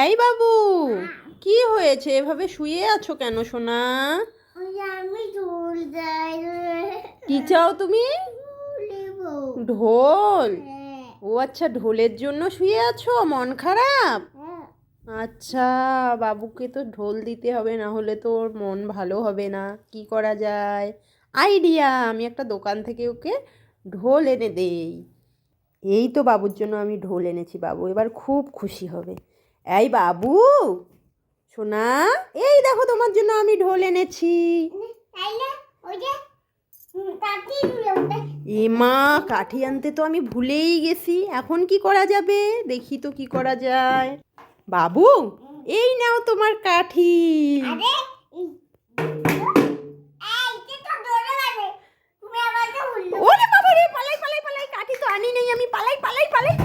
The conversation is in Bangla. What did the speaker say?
এই বাবু, কি হয়েছে? এভাবে শুয়ে আছো কেন সোনা? আমি ঢোল যাই কি চাও তুমি? ঢোল? হ্যাঁ ও আচ্ছা, ঢোলের জন্য শুয়ে আছো, মন খারাপ? হ্যাঁ আচ্ছা, বাবুকে তো ঢোল দিতে হবে, না হলে তো ওর মন ভালো হবে না। কি করা যায়? আইডিয়া, আমি একটা দোকান থেকে ওকে ঢোল এনে দেই। এই তো বাবুর জন্য আমি ঢোল এনেছি, বাবু এবার খুব খুশি হবে। এই বাবু, সোনা, এই দেখো তোমার জন্য আমি ঢোল এনেছি। তাইলে ওই যে কাটি দিল এ মা, কাঠি আনতে তো আমি ভুলেই গেছি। এখন কি করা যাবে? দেখি তো কি করা যায়। বাবু, এই নাও তোমার কাঠি। আরে এই এটা তো ধরে যাবে তুমি আমাকে বললো ওরে বাবা রে, পালাই পালাই পালাই, কাঠি তো আনি নেই আমি, পালাই পালাই পালাই।